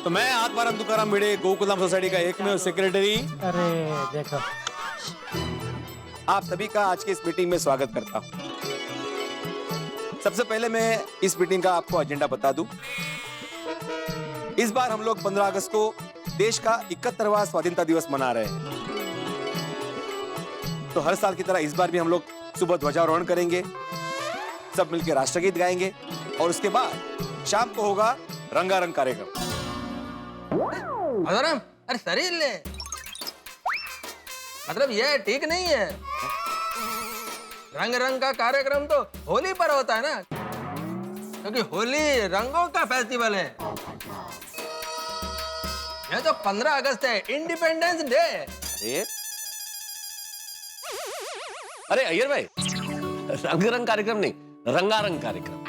तो मैं आत्माराम तुकाराम भिड़े गोकुलधाम सोसाइटी का एकमेव सेक्रेटरी अरे देखो, आप सभी का आज की इस मीटिंग में स्वागत करता हूं। सबसे पहले मैं इस मीटिंग का आपको एजेंडा बता दूं। इस बार हम लोग 15 अगस्त को देश का 71वां स्वाधीनता दिवस मना रहे हैं। तो हर साल की तरह इस बार भी हम लोग सुबह ध्वजारोहण करेंगे, सब मिलकर राष्ट्रगीत गाएंगे और उसके बाद शाम को होगा रंगारंग कार्यक्रम। अरे शरीर ले, मतलब ये ठीक नहीं है। रंग रंग का कार्यक्रम तो होली पर होता है ना, क्योंकि होली रंगों का फेस्टिवल है। ये तो 15 अगस्त है, इंडिपेंडेंस डे। अरे अय्यर भाई, रंग रंग कार्यक्रम नहीं, रंगारंग कार्यक्रम।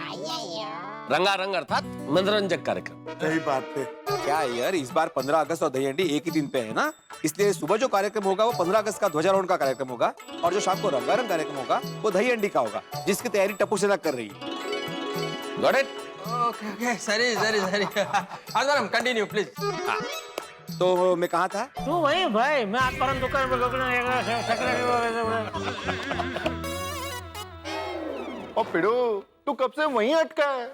रंगारंग अर्थात मनोरंजक कार्यक्रम। सही बात है। क्या यार, इस बार 15 अगस्त और दहीहंडी एक ही दिन पे है ना, इसलिए सुबह जो कार्यक्रम होगा वो 15 अगस्त का ध्वजारोहण का कार्यक्रम होगा और जो शाम को रंगारंग कार्यक्रम होगा वो दहीहंडी का होगा, जिसकी तैयारी टप्पू सेना कर रही है। Got it? Okay okay, sorry. Atmaram continue please. हाँ, तो मैं कहाँ था? तू वही भाई, मैं आत्माराम तुकाराम ओ पिड़ू, तू कब से वहीं अटका है?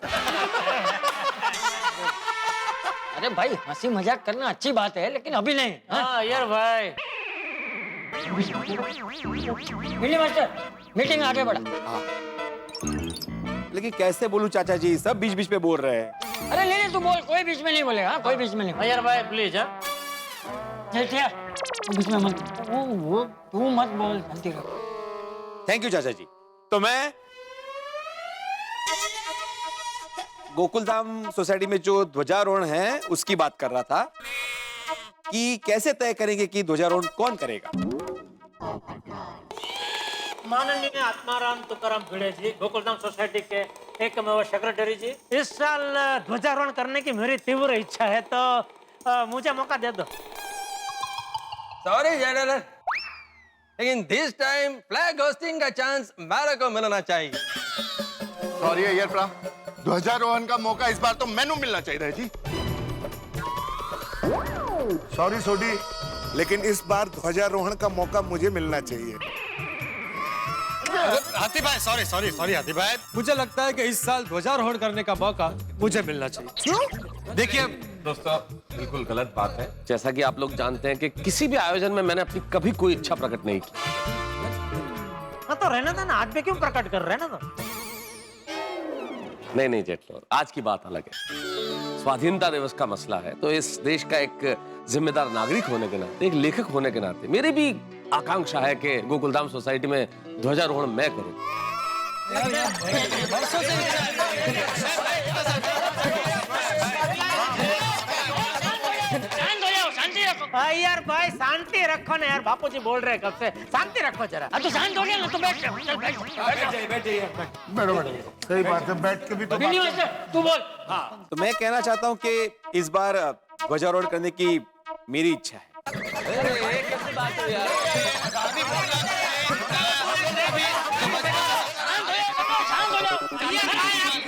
अरे भाई, हंसी मजाक करना अच्छी बात है, लेकिन अभी नहीं। हाँ यार भाई, मिली मास्टर, मीटिंग आगे बढ़ा। लेकिन कैसे बोलूं चाचा जी, सब बीच बीच पे बोल रहे हैं। अरे ले तू बोल, कोई बीच में नहीं बोलेगा। कोई बीच में नहीं। यार भाई प्लीज। चल तू बीच में मत, वो तू मत बोल, शांति रख। थैंक यू चाचा जी। तो मैं गोकुलधाम सोसाइटी में जो ध्वजारोहण है उसकी बात कर रहा था कि कैसे तय करेंगे कि ध्वजारोहण कौन करेगा। माननीय आत्माराम तुकाराम भिड़े जी, गोकुलधाम सोसाइटी के एकमेव सेक्रेटरी जी, इस साल ध्वजारोहण करने की मेरी तीव्र इच्छा है, तो मुझे मौका दे दो। सॉरी जनरल, लेकिन दिस टाइम फ्लैग होस्टिंग का चांस मेरे को मिलना चाहिए। सॉरी अय्यर प्रा, ध्वजारोहण का मौका इस बार तो मैनू मिलना चाहिए जी। सॉरी सोडी, लेकिन इस बार ध्वजारोहण का मौका मुझे मिलना चाहिए। हाथी भाई, सॉरी हाथी भाई, मुझे लगता है कि इस साल ध्वजारोहण करने का मौका मुझे मिलना चाहिए। क्यों? देखिए दोस्तों, बिल्कुल गलत बात है। जैसा कि आप लोग जानते हैं कि किसी भी आयोजन में मैंने अपनी कभी कोई इच्छा प्रकट नहीं की। हाँ तो रहना था ना, आज भी क्यों प्रकट कर रहे हैं ना? तो नहीं जेटलोर, आज की बात अलग है। स्वाधीनता दिवस का मसला है, तो इस देश का एक जिम्मेदार नागरिक होने के नाते, एक लेखक होने के नाते मेरी भी आकांक्षा है कि गोकुलधाम सोसाइटी में ध्वजारोहण मैं करूं। शांति रखो। यार भाई शांति रखो ना यार, बापूजी बोल रहे हैं कब से, शांति रखो जरा। अब तो शांत हो गया ना, तो बैठ जा। चल बैठ जा। बैठो। सही बात है, बैठ के भी तो मिली मास्टर, तू बोल। हाँ, तो मैं कहना चाहता हूँ कि इस बार ध्वजारोहण करने की मेरी इच्छा है।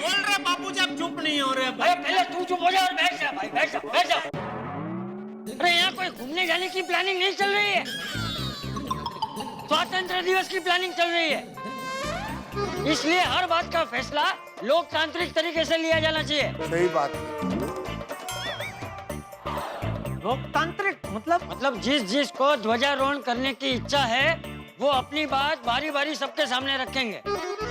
बोल रहे बापूजी, आप चुप नहीं हो रहे। भाई पहले तू चुप हो जा और बैठ जा भाई, बैठ जा। अरे यहाँ कोई घूमने जाने की प्लानिंग नहीं चल रही है, स्वतंत्र दिवस की प्लानिंग चल रही है। इसलिए हर बात का फैसला लोकतांत्रिक तरीके से लिया जाना चाहिए। सही बात है। लोकतांत्रिक मतलब जिस को ध्वजारोहण करने की इच्छा है वो अपनी बात बारी बारी सबके सामने रखेंगे।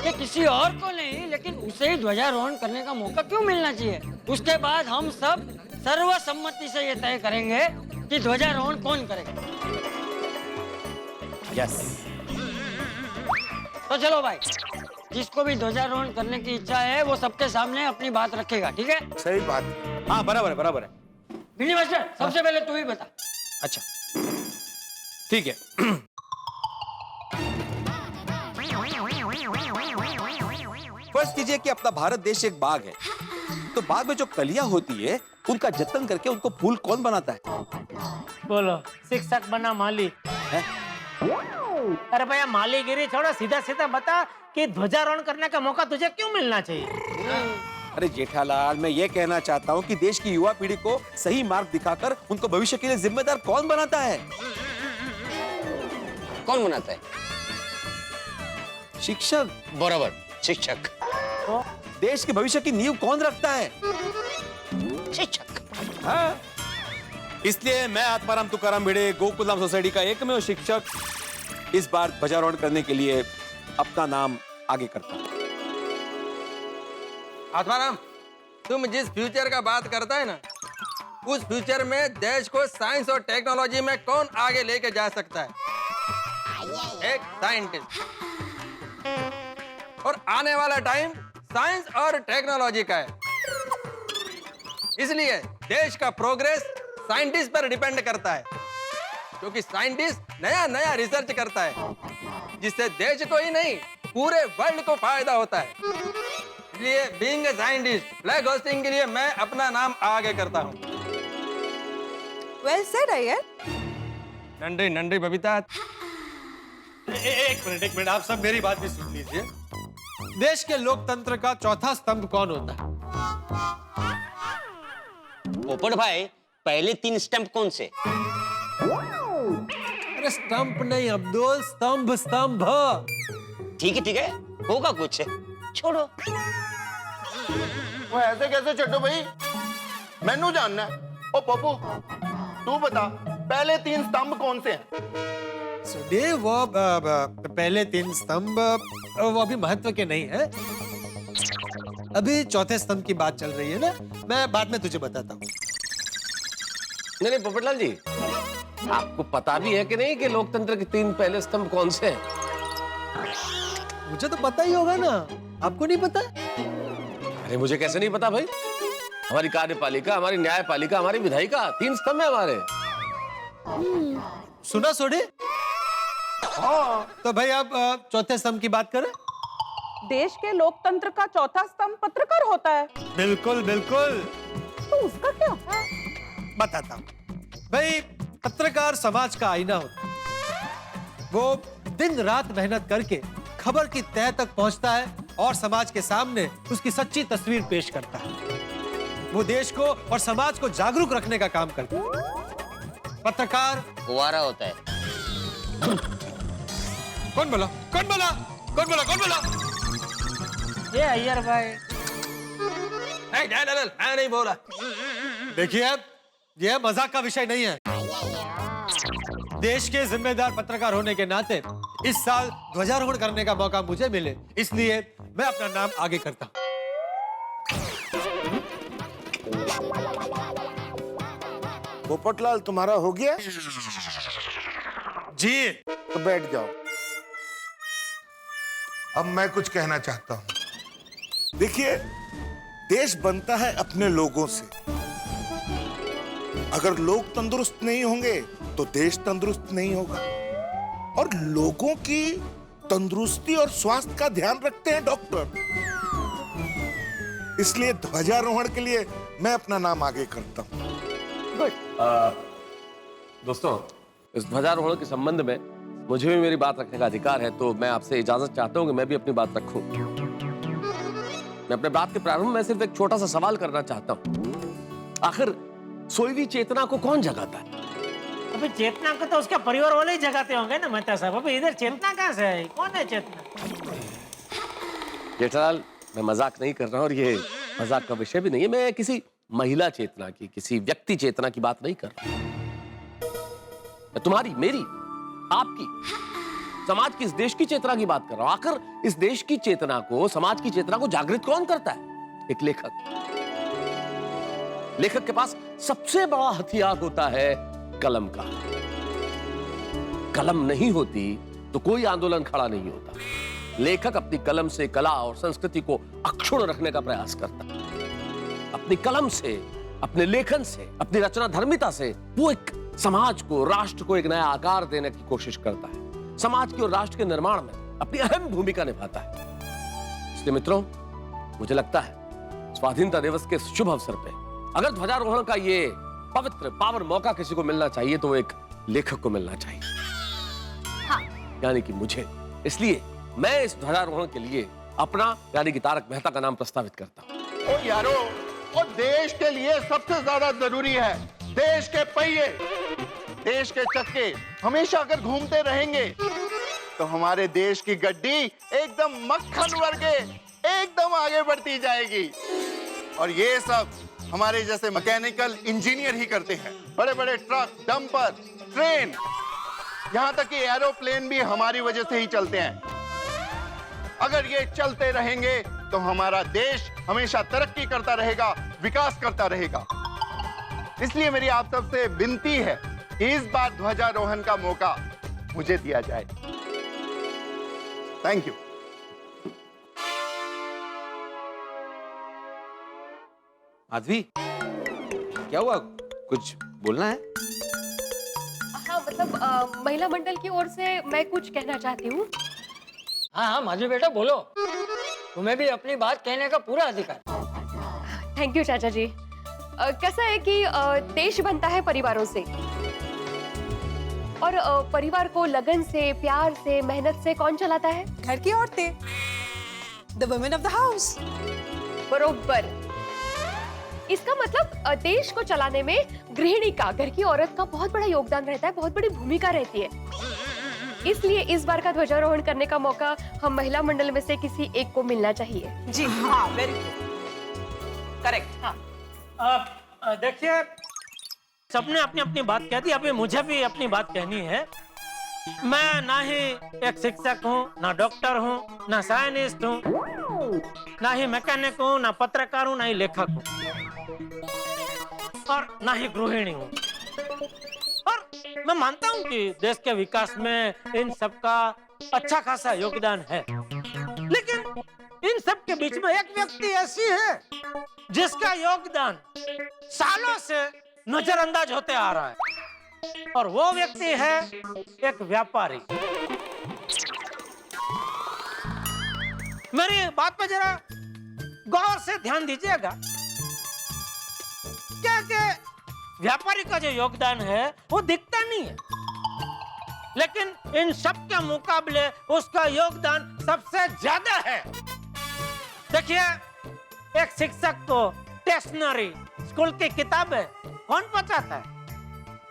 ये किसी और को नहीं, लेकिन उसे ही ध्वजारोहण करने का मौका क्यों मिलना चाहिए। उसके बाद हम सब सर्वसम्मति से ये तय करेंगे कि ध्वजारोहण कौन करेगा। यस। तो चलो भाई, जिसको भी ध्वजारोहण करने की इच्छा है वो सबके सामने अपनी बात रखेगा, ठीक है? सही बात है। हाँ, बराबर है। बिनी मास्टर, सबसे पहले तू ही बता। अच्छा, ठीक है। फर्ज कीजिए कि अपना भारत देश एक बाग है, तो बाग में जो कलियां होती है उनका जतन करके उनको फूल कौन बनाता है? बोलो, शिक्षक बना माली है? अरे भैया, मालीगिरी छोड़ो, सीधा सीधा बता कि ध्वजारोहण करने का मौका तुझे क्यों मिलना चाहिए। अरे जेठालाल, मैं ये कहना चाहता हूँ कि देश की युवा पीढ़ी को सही मार्ग दिखाकर उनको भविष्य के लिए जिम्मेदार कौन बनाता है? कौन बनाता है? शिक्षक। बराबर, शिक्षक। देश के भविष्य की नींव कौन रखता है? शिक्षक। हाँ? इसलिए मैं आत्माराम तुकाराम भिड़े, गोकुलधाम सोसाइटी का एकमेव शिक्षक, इस बार ध्वजारोहण करने के लिए अपना नाम आगे करता हूँ। आत्माराम, तुम जिस फ्यूचर का बात करता है ना, उस फ्यूचर में देश को साइंस और टेक्नोलॉजी में कौन आगे लेके जा सकता है? एक साइंटिस्ट। और आने वाला टाइम साइंस और टेक्नोलॉजी का है, इसलिए देश का प्रोग्रेस साइंटिस्ट पर डिपेंड करता है, क्योंकि साइंटिस्ट नया नया रिसर्च करता है, जिससे देश को ही नहीं पूरे वर्ल्ड को फायदा होता है। इसलिए being a scientist, flag hosting के लिए मैं अपना नाम आगे करता हूँ। Well said Iyer. नंदी नंदी बबीता। एक मिनट, आप सब मेरी बात भी सुन लीजिए। देश के लोकतंत्र का चौथा स्तंभ कौन होता है? पोपट भाई, पहले 3 स्टंप कौन से? अरे स्टंप नहीं अब्दुल, स्तंभ स्तंभ। ठीक है, होगा कुछ। छोड़ो। वो ऐसे कैसे छड्डो भाई, मैनू जानना है। ओ पप्पू, तू बता पहले 3 स्तंभ कौन से हैं? सुनिए, वो पहले 3 स्तंभ वो अभी महत्व के नहीं है। अभी चौथे स्तंभ की बात चल रही है ना, मैं बाद में तुझे बताता हूँ। नहीं पोपटलाल जी, आपको पता भी है कि नहीं कि लोकतंत्र के 3 पहले स्तंभ कौन से हैं? मुझे तो पता ही होगा ना, आपको नहीं पता? अरे मुझे कैसे नहीं पता भाई? हमारी कार्यपालिका, हमारी न्यायपालिका, हमारी विधायिका, 3 स्तंभ है हमारे। सुना सोडे? हाँ, तो भाई आप चौथे स्तंभ की बात करें। देश के लोकतंत्र का चौथा स्तंभ पत्रकार होता है। बिल्कुल बिल्कुल। तो उसका क्या? बताता हूँ भाई, पत्रकार समाज का आईना होता है। वो दिन रात मेहनत करके खबर की तह तक पहुंचता है और समाज के सामने उसकी सच्ची तस्वीर पेश करता है। वो देश को और समाज को जागरूक रखने का काम करता है। पत्रकार कुंवारा होता है। कौन बोला? कौन बोला? कौन बोला? कौन बोला? ये अय्यर भाई। नहीं जेठालाल, मैं नहीं बोला। देखिए, यह मजाक का विषय नहीं है। देश के जिम्मेदार पत्रकार होने के नाते इस साल ध्वजारोहण करने का मौका मुझे मिले, इसलिए मैं अपना नाम आगे करता हूं। पोपटलाल, तुम्हारा हो गया? जी। तो बैठ जाओ। अब मैं कुछ कहना चाहता हूं। देखिए, देश बनता है अपने लोगों से। अगर लोग तंदुरुस्त नहीं होंगे तो देश तंदुरुस्त नहीं होगा। और लोगों की तंदुरुस्ती और स्वास्थ्य का ध्यान रखते हैं डॉक्टर। इसलिए ध्वजारोहण के लिए मैं अपना नाम आगे करता हूं। दोस्तों, इस ध्वजारोहण के संबंध में मुझे भी मेरी बात रखने का अधिकार है, तो मैं आपसे इजाजत चाहता हूं कि मैं भी अपनी बात रखूं। मैं अपने बात के प्रारंभ में सिर्फ एक छोटा सा सवाल करना चाहता हूं। आखिर सोई हुई चेतना को कौन जगाता है? अभी चेतना को तो उसके परिवार वाले ही जगाते होंगे ना मेहता साहब। अभी इधर चेतना कहाँ से है? कौन है चेतना? जेठालाल, मैं मजाक नहीं कर रहा हूं और ये मजाक का विषय भी नहीं है। मैं किसी महिला चेतना की, किसी व्यक्ति चेतना की बात नहीं कर रहा। मैं तुम्हारी, मेरी, आपकी, समाज की, इस देश की चेतना की बात कर रहा हूं। आखिर इस देश की चेतना को, समाज की चेतना को जागृत कौन करता है? एक लेखक। लेखक के पास सबसे बड़ा हथियार होता है कलम का। कलम नहीं होती तो कोई आंदोलन खड़ा नहीं होता। लेखक अपनी कलम से कला और संस्कृति को अक्षुण्ण रखने का प्रयास करता है। अपनी कलम से, अपने लेखन से, अपनी रचना धर्मिता से वो एक समाज को, राष्ट्र को एक नया आकार देने की कोशिश करता है। समाज के और राष्ट्र के निर्माण में अपनी अहम भूमिका निभाता है। इसलिए मित्रों, मुझे लगता है स्वाधीनता दिवस के शुभ अवसर पे अगर ध्वजारोहण का ये पवित्र पावन मौका किसी को मिलना चाहिए तो वो एक लेखक को मिलना चाहिए। हाँ। यानी कि मुझे। इसलिए मैं इस ध्वजारोहण के लिए अपना, यानी कि तारक मेहता का नाम प्रस्तावित करता हूं। ओ यारो, और देश के लिए सबसे ज्यादा जरूरी है देश के पहिए। देश के चक्के हमेशा अगर घूमते रहेंगे तो हमारे देश की गड्डी एकदम मक्खन वर्गे एकदम आगे बढ़ती जाएगी। और ये सब हमारे जैसे मैकेनिकल इंजीनियर ही करते हैं। बड़े बड़े ट्रक, डंपर, ट्रेन, यहां तक कि एरोप्लेन भी हमारी वजह से ही चलते हैं। अगर ये चलते रहेंगे तो हमारा देश हमेशा तरक्की करता रहेगा, विकास करता रहेगा। इसलिए मेरी आप सबसे विनती है कि इस बार ध्वजारोहण का मौका मुझे दिया जाए। Thank you. माधवी, क्या हुआ? कुछ बोलना है? हाँ मतलब महिला मंडल की ओर से मैं कुछ कहना चाहती हूँ। हाँ हाँ माधवी बेटा बोलो, तुम्हें भी अपनी बात कहने का पूरा अधिकार। थैंक यू चाचा जी। कैसा है कि देश बनता है परिवारों से, और परिवार को लगन से, प्यार से, मेहनत से कौन चलाता है? घर की औरतें, the women of the house. बरोबर। इसका मतलब देश को चलाने में गृहिणी का, घर की औरत का बहुत बड़ा योगदान रहता है, बहुत बड़ी भूमिका रहती है। इसलिए इस बार का ध्वजारोहण करने का मौका हम महिला मंडल में से किसी एक को मिलना चाहिए। जी हाँ, वेरी करेक्ट। हाँ देखिए, सबने अपनी अपनी बात कह दी, अभी मुझे भी अपनी बात कहनी है। मैं ना ही एक शिक्षक हूँ, ना डॉक्टर हूँ, ना साइंटिस्ट हूँ, ना ही मैकेनिक हूँ, ना पत्रकार हूँ, ना ही लेखक हूँ, और ना ही गृहिणी हूँ। और मैं मानता हूँ कि देश के विकास में इन सबका अच्छा खासा योगदान है, लेकिन इन सब के बीच में एक व्यक्ति ऐसी है जिसका योगदान सालों से नजरअंदाज होते आ रहा है, और वो व्यक्ति है एक व्यापारी। मेरी बात पे जरा गौर से ध्यान दीजिएगा। क्या व्यापारी का जो योगदान है वो दिखता नहीं है, लेकिन इन सब के मुकाबले उसका योगदान सबसे ज्यादा है। देखिए, एक शिक्षक को स्टेशनरी, स्कूल की किताबें कौन पहुंचाता है?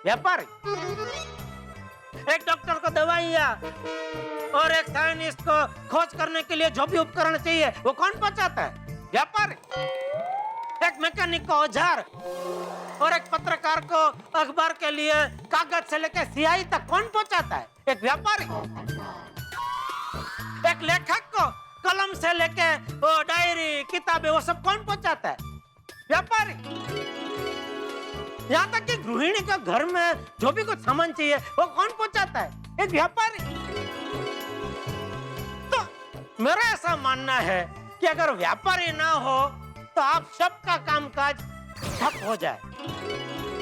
व्यापारी। एक डॉक्टर को दवाइयां और एक साइंटिस्ट को खोज करने के लिए जो भी उपकरण चाहिए वो कौन पहुंचाता है? व्यापारी। एक मैकेनिक को औजार और एक पत्रकार को अखबार के लिए कागज से लेकर स्याही तक कौन पहुंचाता है? एक व्यापारी। एक लेखक को कलम से लेके वो डायरी, किताबें, वो सब कौन पहुंचाता है? व्यापारी। यहाँ तक कि गृहिणी का घर में जो भी कुछ सामान चाहिए वो कौन पहुंचाता है? एक व्यापारी। तो मेरा ऐसा मानना है कि अगर व्यापारी ना हो तो आप सबका कामकाज ठप हो जाए।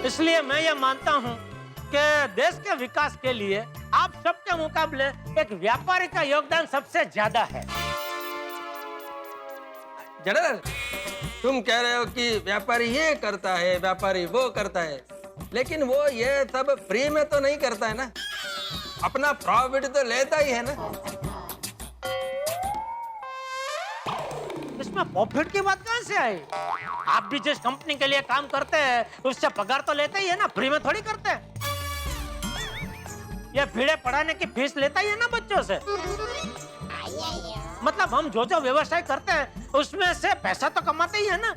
इसलिए मैं ये मानता हूँ कि देश के विकास के लिए आप सबके मुकाबले एक व्यापारी का योगदान सबसे ज्यादा है। जनरल, तुम कह रहे हो कि व्यापारी ये करता है, व्यापारी वो करता है, लेकिन वो ये सब फ्री में तो नहीं करता है ना, अपना प्रॉफिट तो लेता ही है ना। इसमें प्रॉफिट की बात कहां से आई? आप भी जिस कंपनी के लिए काम करते हैं उससे पगार तो लेते ही है ना, फ्री में थोड़ी करते हैं। ये भीड़े पढ़ाने की फीस लेता ही है ना बच्चों से। मतलब हम जो जो व्यवसाय करते हैं उसमें से पैसा तो कमाते ही है ना,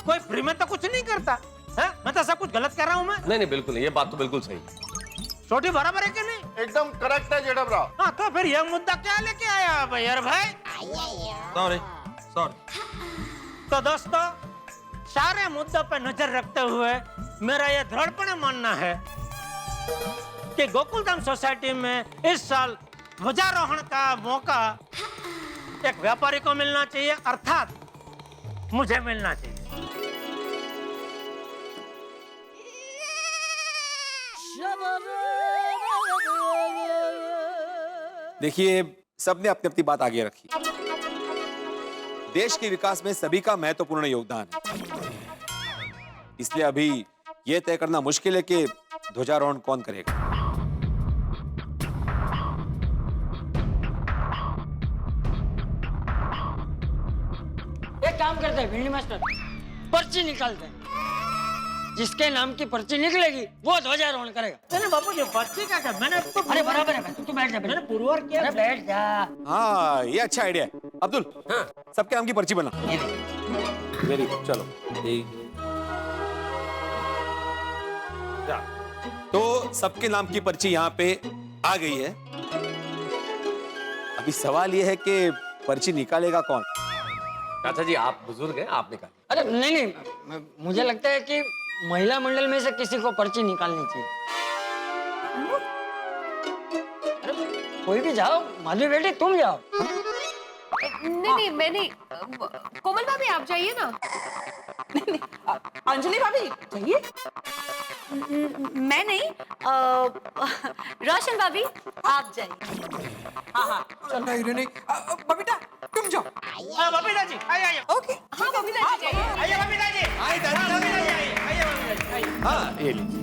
कोई फ्री में तो कुछ नहीं करता है। मैं तो सब कुछ गलत कह रहा हूँ? मैं नहीं बिल्कुल नहीं, ये बात तो बिल्कुल सही। छोटी बराबर है कि नहीं? एकदम करेक्ट है जेठा। हाँ, तो फिर ये मुद्दा क्या लेके आया भैया भाई? सॉरी। तो दोस्तों, सारे मुद्दों पर नजर रखते हुए मेरा यह दृढ़पण मानना है कि गोकुलधाम सोसाइटी में इस साल ध्वजारोहण का मौका एक व्यापारी को मिलना चाहिए, अर्थात मुझे मिलना चाहिए। देखिए, सबने अपनी अपनी बात आगे रखी। देश के विकास में सभी का महत्वपूर्ण योगदान है, इसलिए अभी यह तय करना मुश्किल है कि ध्वजारोहण कौन करेगा। काम करते हैं भिंडी मास्टर, पर्ची निकालते हैं। जिसके नाम की पर्ची निकलेगी वो ध्वजारोहण करेगा। नहीं बापू जी, पर्ची का क्या, मैंने तो अरे बराबर है, तू बैठ जा, मैंने पुरवार किया। अरे बैठ जा। हाँ, ये अच्छा आइडिया है। अब्दुल, हाँ। सबके नाम की पर्ची बना। वेरी गुड, चलो। तो सबके नाम की पर्ची यहाँ पे आ गई है। अभी सवाल ये है कि पर्ची निकालेगा कौन? चाचा जी, आप बुजुर्ग हैं, आप निकाल। अरे नहीं, मुझे लगता है कि महिला मंडल में से किसी को पर्ची निकालनी चाहिए। अरे कोई भी जाओ, माधवी बेटी तुम जाओ। नहीं मैं नहीं। कोमल भाभी आप जाइए ना। अंजलि भाभी चाहिए? मैं नहीं, रोशन भाभी आप जाइए। हाँ नहीं बबीता तुम जाओ। बबीता जी आइए। ओके हाँ बबीता जी जाइए। आइए बबीता जी। आइए बबीता जी, आइए बबीता जी, आइए। हाँ, ये लीजिए।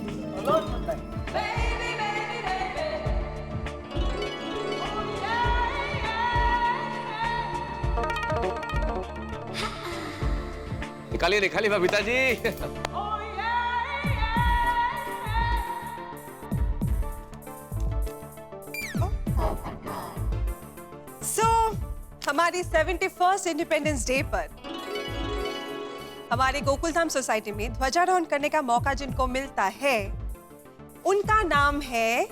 निकालिए निकालिए बबीता जी। हमारी 71st इंडिपेंडेंस डे पर हमारे गोकुलधाम सोसाइटी में ध्वजारोहण करने का मौका जिनको मिलता है उनका नाम है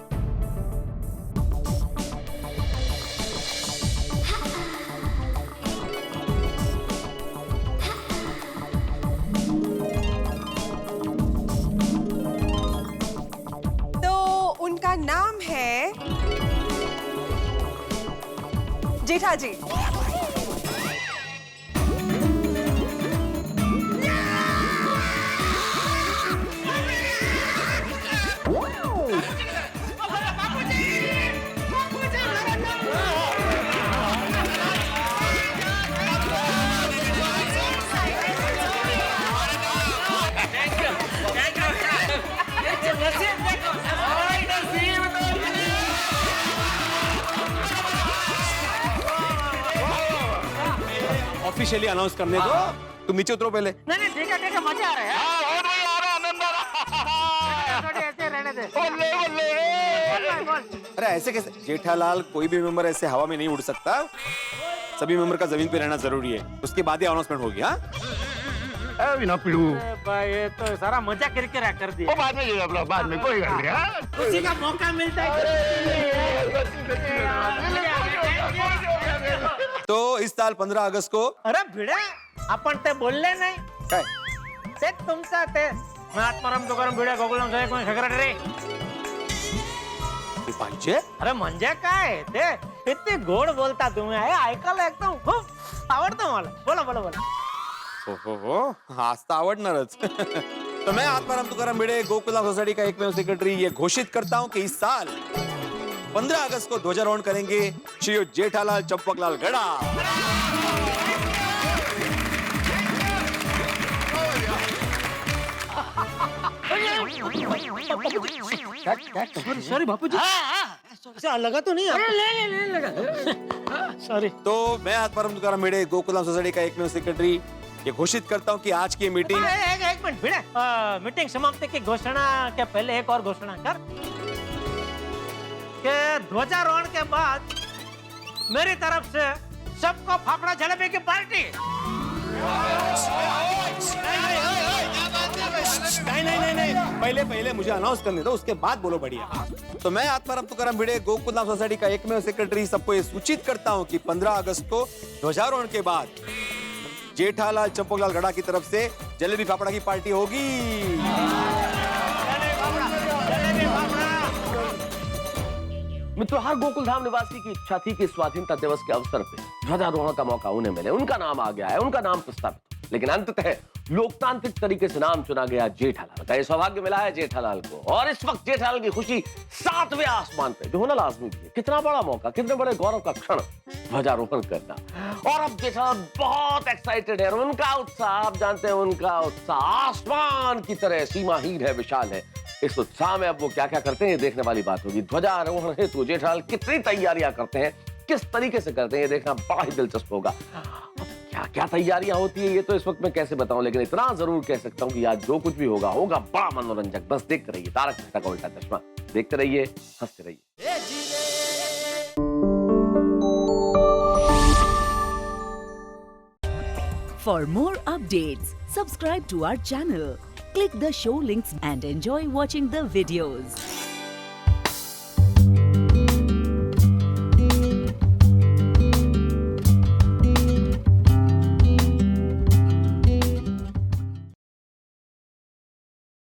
उनका नाम है जेठा जी। ऑफिशियली अनाउंस करने दो। तुम नीचे उतरो पहले। नहीं ठीक है, मजा आ रहा है। ऐसे रहने दे। अरे ऐसे कैसे जेठालाल, कोई भी मेंबर ऐसे हवा में नहीं उड़ सकता। सभी मेंबर का जमीन पे रहना जरूरी है, उसके बाद ही अनाउंसमेंट होगी। हाँ बिना पिड़ू भाई ये तो सारा मजा किरकिरा कर दिया। बाद में बाद में कोई गल नहीं। उसी का मौका मिलता है। तो इस साल 15 अगस्त को अरे भिड़े आपण ते बोलले नाही काय? ते तुमचा ते मैं आत्माराम तुकाराम भिडे गोकुलम साहेब कोण सेक्रेटरी। पाहिजे? अरे म्हणजे काय ते किती गोड बोलता तुम्ही, आहे ऐकायला एकदम खूप आवडतं मला। बोला बोला बोला। हो आज तो आवडणारच। तो मैं आत्माराम तुकाराम भिड़े गोकुलधाम सोसाइटी का एकमेव सेक्रेटरी ये घोषित करता हूं कि इस साल 15 अगस्त को ध्वजारोहण करेंगे श्री जेठालाल चंपकलाल गड़ा। सॉरी बापू जी, लगा तो नहीं? ले लगा। सॉरी। तो मैं आत्माराम तुकाराम भिड़े गोकुलधाम सोसाइटी का एकमेव सेक्रेटरी ये घोषित करता हूं कि आज की मीटिंग एक मिनट भिड़े, मीटिंग समाप्ति की घोषणा के पहले एक और घोषणा कर के ध्वजारोहण के बाद मेरी तरफ से सबको फाफड़ा जलेबी की पार्टी। नहीं पहले मुझे अनाउंस करने दो, उसके बाद बोलो। बढ़िया। तो मैं आत्माराम तुकाराम भिड़े गोकुलधाम सोसाइटी का एकमेव सेक्रेटरी सबको ये सूचित करता हूं कि 15 अगस्त को ध्वजारोहण के बाद जेठालाल चंपकलाल गड़ा की तरफ से जलेबी फाफड़ा की पार्टी होगी। मित्रों, हर गोकुलधाम निवासी की इच्छा थी कि स्वाधीनता दिवस के अवसर पे ध्वजारोहण का मौका उन्हें मिले। उनका नाम आ गया है, उनका नाम प्रस्तावित, लेकिन अंततः लोकतांत्रिक तरीके से नाम चुना गया जेठालाल का। ये सौभाग्य मिला है जेठालाल को, और इस वक्त जेठालाल की खुशी 7वें आसमान पे, जो होना लाजमी भी है। कितना बड़ा मौका, कितने बड़े गौरव का क्षण ध्वजारोहण करना। और अब जेठालाल बहुत एक्साइटेड है, और उनका उत्साह, आप जानते हैं उनका उत्साह आसमान की तरह सीमाहीन है, विशाल है। इस उत्साह में अब वो क्या क्या करते हैं, ये देखने वाली बात होगी। ध्वजारोहण हेतु जेठालाल कितनी तैयारियां करते हैं, किस तरीके से करते हैं, ये देखना बड़ा ही दिलचस्प होगा। अब क्या क्या तैयारियां होती है ये तो इस वक्त मैं कैसे बताऊं, लेकिन इतना जरूर कह सकता हूं कि आज जो कुछ भी होगा होगा बड़ा मनोरंजक। बस देखते रहिए तारक मेहता का उल्टा चश्मा, देखते रहिए, हंसते रहिए। For more updates, subscribe to our channel, click the show links and enjoy watching the videos.